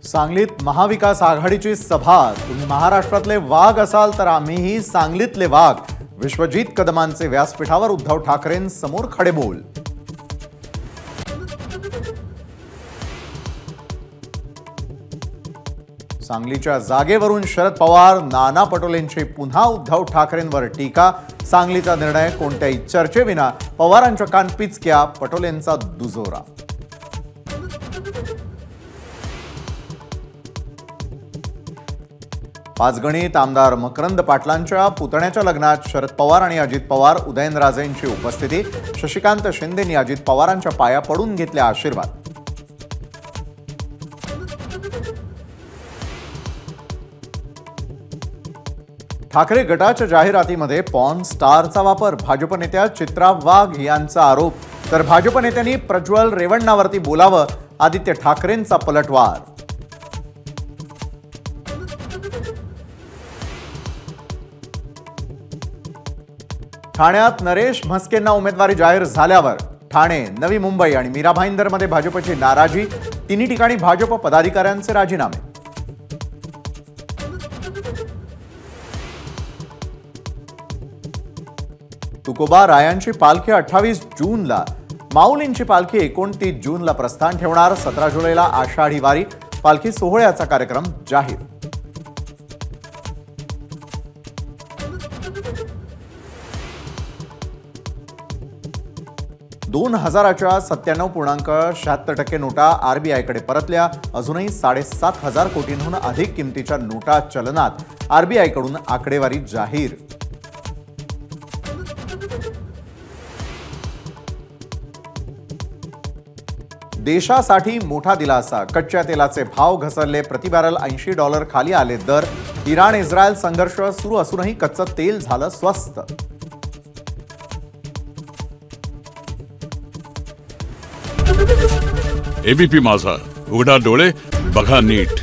सांगलीत महाविकास आघाडीची सभा। तुम्ही महाराष्ट्रातले वाघ असाल तर आम्हीही सांगलीतले वाघ। विश्वजीत कदमांचे व्यासपीठावर उद्धव ठाकरेंसमोर खडेबोल। सांगलीच्या जागेवरून शरद पवार, नाना पटोलेंची पुन्हा उद्धव ठाकरेंवर टीका। सांगलीचा निर्णय कोणत्याही चर्चेविना, पवारांच्या कानपिचक्या, पटोलेंचा दुजोरा। पाचगणीत आमदार मकरंद पाटलांच्या पुतण्याच्या लग्नात शरद पवार आणि अजित पवार, उदयनराजेंची उपस्थिती। शशिकांत शिंदेंनी अजित पवारांच्या पाया पडून घेतले आशीर्वाद। ठाकरे गटाच्या जाहिरातीमध्ये पॉर्न स्टारचा वापर। भाजप नेत्या चित्रा वाघ यांचा आरोप। तर भाजप नेत्यांनी प्रज्वल रेवण्णावरती बोलावं, आदित्य ठाकरेंचा पलटवार। ठाण्यात नरेश म्हस्केंना उमेदवारी जाहीर झाल्यावर ठाणे, नवी मुंबई आणि मीरा भाईंदरमध्ये भाजपची नाराजी। तिन्ही ठिकाणी भाजप पदाधिकाऱ्यांचे राजीनामे। तुकोबा रायांची पालखी 28 जूनला, माऊलींची पालखी 29 जूनला प्रस्थान ठेवणार। 17 जुलैला आषाढी वारी। पालखी सोहळ्याचा कार्यक्रम जाहीर। दोन हजाराच्या 97.76% नोटा आरबीआयकडे परतल्या। अजूनही 7,500 कोटींहून अधिक किमतीच्या नोटा चलनात। आरबीआयकडून आकडेवारी जाहीर। देशासाठी मोठा दिलासा। कच्च्या तेलाचे भाव घसरले। प्रति बॅरल $80 खाली आले दर। इराण इस्रायल संघर्ष सुरू असूनही कच्चं तेल झालं स्वस्त। एबीपी माझा, उघडा डोळे बघा नीट।